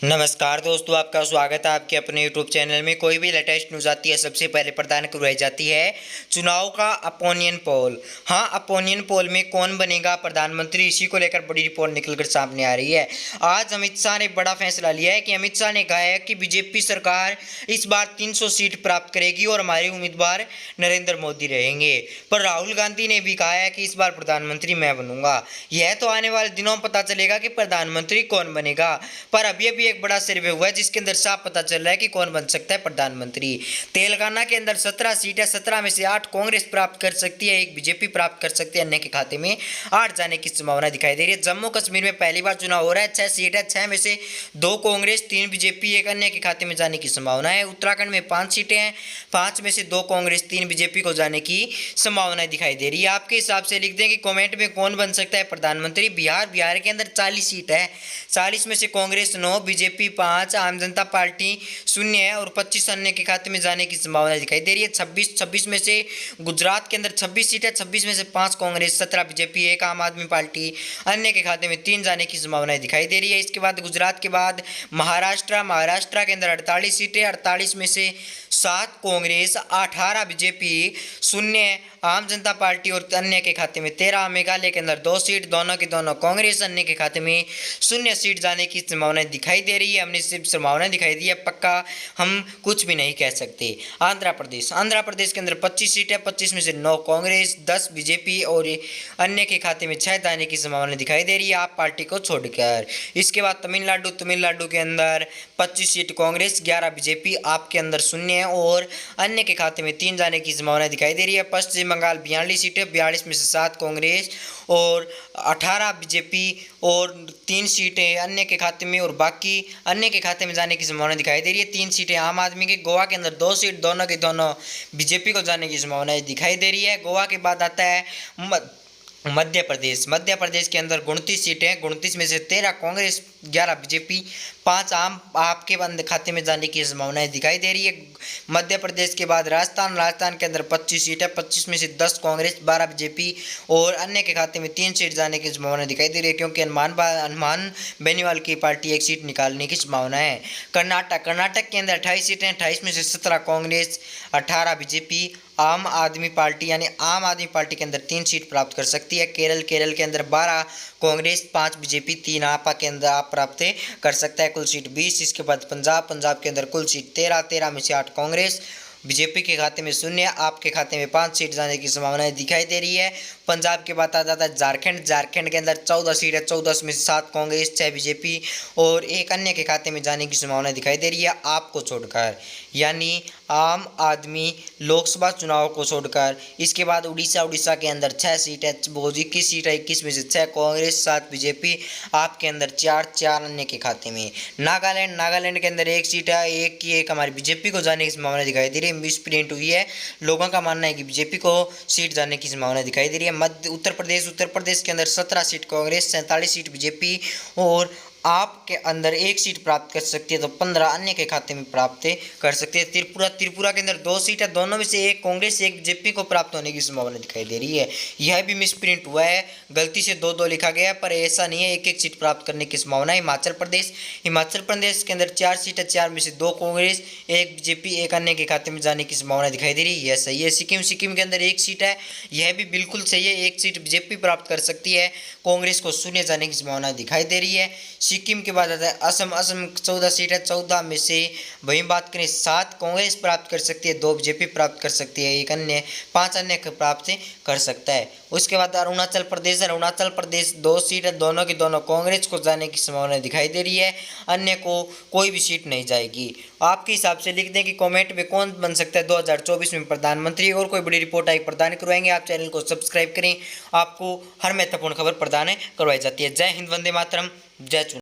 नमस्कार दोस्तों, आपका स्वागत है आपके अपने यूट्यूब चैनल में। कोई भी लेटेस्ट न्यूज़ आती है सबसे पहले प्रदान करवाई जाती है चुनाव का अपोनियन पोल। हाँ, अपोनियन पोल में कौन बनेगा प्रधानमंत्री, इसी को लेकर बड़ी रिपोर्ट निकलकर सामने आ रही है। आज अमित शाह ने बड़ा फैसला लिया है कि अमित शाह ने कहा है कि बीजेपी सरकार इस बार 300 सीट प्राप्त करेगी और हमारे उम्मीदवार नरेंद्र मोदी रहेंगे। पर राहुल गांधी ने भी कहा है कि इस बार प्रधानमंत्री मैं बनूंगा। यह तो आने वाले दिनों में पता चलेगा कि प्रधानमंत्री कौन बनेगा। पर अभी एक बड़ा सर्वे हुआ है जिसके अंदर साफ पता चल रहा है कि कौन बन सकता है प्रधानमंत्री। तेलंगाना के अंदर 17 सीट है, 17 में से 8 कांग्रेस प्राप्त कर सकती है, 1 बीजेपी प्राप्त कर सकती है, अन्य के खाते में 8 जाने की संभावना दिखाई दे रही है। जम्मू कश्मीर में पहली बार चुनाव हो रहा है, 6 सीट है, 6 में से 2 कांग्रेस, 3 बीजेपी, 1 अन्य के खाते में जाने की संभावना है। उत्तराखंड में 5 सीटें हैं, 5 में से 2 कांग्रेस, 3 बीजेपी को जाने की संभावना दिखाई दे रही है। आपके हिसाब से लिख दें कि कमेंट में कौन बन सकता है प्रधानमंत्री। बिहार के अंदर 40 सीट है, 40 में से कांग्रेस 9, बीजेपी 5, आम जनता पार्टी 0 है और 25 अन्य के खाते में जाने की संभावना दिखाई दे रही है। 26 में से गुजरात के अंदर 26 सीट है, 26 में से 5 कांग्रेस, 17 बीजेपी, 1 आम आदमी पार्टी, अन्य के खाते में 3 जाने की संभावना दिखाई दे रही है। इसके बाद गुजरात के बाद महाराष्ट्र के अंदर 48 सीटें, 48 में से 7 कांग्रेस, 18 बीजेपी, 0 आम जनता पार्टी और अन्य के खाते में 13। मेघालय के अंदर 2 सीट, दोनों की दोनों कांग्रेस, अन्य के खाते में 0 सीट जाने की संभावना दिखाई दे रही है। हमने सिर्फ संभावना दिखाई दी है, पक्का हम कुछ भी नहीं कह सकते। आंध्र प्रदेश के अंदर 25 सीट है, 25 में से 9 कांग्रेस, 10 बीजेपी और अन्य के खाते में 6 जाने की संभावना दिखाई दे रही है, आप पार्टी को छोड़कर। इसके बाद तमिलनाडु के अंदर 25 सीट कांग्रेस, 11 बीजेपी, आपके अंदर 0 है और अन्य के खाते में 3 जाने की संभावना दिखाई दे रही है। पश्चिम बंगाल 42 सीटें, 42 में से 7 कांग्रेस और 18 बीजेपी और 3 सीटें अन्य के खाते में और बाकी अन्य के खाते में जाने की संभावना दिखाई दे रही है। 3 सीटें आम आदमी के। गोवा के अंदर 2 सीट, दोनों के दोनों बीजेपी को जाने की संभावना दिखाई दे रही है। गोवा के बाद आता है मध्य प्रदेश के अंदर 29 सीटें, 29 में से 13 कांग्रेस, 11 बीजेपी, 5 आम आपके बंद खाते में जाने की संभावनाएं दिखाई दे रही है। मध्य प्रदेश के बाद राजस्थान के अंदर 25 सीट है, 25 में से 10 कांग्रेस, 12 बीजेपी और अन्य के खाते में 3 सीट जाने की संभावना दिखाई दे रही है, क्योंकि हनुमान बेनीवाल की पार्टी 1 सीट निकालने की संभावना है। कर्नाटक के अंदर 28 सीटें, 28 में से 17 कांग्रेस, 18 बीजेपी, आम आदमी पार्टी यानी आम आदमी पार्टी के अंदर 3 सीट प्राप्त कर सकती है। केरल के अंदर 12 कांग्रेस, 5 बीजेपी, 3 आपा के अंदर आप प्राप्त कर सकता है, कुल सीट 20। इसके बाद पंजाब के अंदर कुल सीट 13 में से 8 कांग्रेस, बीजेपी के खाते में 0, आपके खाते में 5 सीट जाने की संभावनाएं दिखाई दे रही है। पंजाब के बाद आ जाता है झारखंड के अंदर 14 सीट है, 14 में से 7 कांग्रेस, 6 बीजेपी और 1 अन्य के खाते में जाने की संभावना दिखाई दे रही है, आपको छोड़कर, यानी आम आदमी लोकसभा चुनाव को छोड़कर। इसके बाद उड़ीसा के अंदर 6 सीट है, 21 सीट है, 21 में से 6 कांग्रेस, 7 बीजेपी, आपके अंदर 4 अन्य के खाते में। नागालैंड के अंदर 1 सीट है, 1 हमारी बीजेपी को जाने की संभावना दिखाई दे रही है, मिसप्रिंट हुई है, लोगों का मानना है कि बीजेपी को सीट जाने की संभावना दिखाई दे रही है। उत्तर प्रदेश के अंदर 17 सीट कांग्रेस, 47 सीट बीजेपी और आपके अंदर 1 सीट प्राप्त कर सकती है, तो 15 अन्य के खाते में प्राप्त कर सकते हैं। त्रिपुरा के अंदर 2 सीट है, दोनों में से 1 कांग्रेस, 1 बीजेपी को प्राप्त होने की संभावना दिखाई दे रही है। यह भी मिसप्रिंट हुआ है, गलती से 2 लिखा गया है, पर ऐसा नहीं है, 1 सीट प्राप्त करने की संभावना है। हिमाचल प्रदेश के अंदर 4 सीट है, 4 में से 2 कांग्रेस, 1 बीजेपी, 1 अन्य के खाते में जाने की संभावना दिखाई दे रही है, यह सही है। सिक्किम के अंदर 1 सीट है, यह भी बिल्कुल सही है, 1 सीट बीजेपी प्राप्त कर सकती है, कांग्रेस को 0 जाने की संभावना दिखाई दे रही है। सिक्किम के बाद आता है असम 14 सीट है, 14 में से वहीं बात करें 7 कांग्रेस प्राप्त कर सकती है, 2 बीजेपी प्राप्त कर सकती है, 5 अन्य प्राप्त कर सकता है। उसके बाद अरुणाचल प्रदेश 2 सीट है, दोनों की दोनों कांग्रेस को जाने की संभावना दिखाई दे रही है, अन्य को कोई भी सीट नहीं जाएगी। आपके हिसाब से लिख दें कि कमेंट में कौन बन सकता है 2024 में प्रधानमंत्री। और कोई बड़ी रिपोर्ट आई प्रदान करवाएंगे, आप चैनल को सब्सक्राइब करें, आपको हर महत्वपूर्ण खबर प्रदान करवाई जाती है। जय हिंद, वंदे मातरम, जय चुनाव।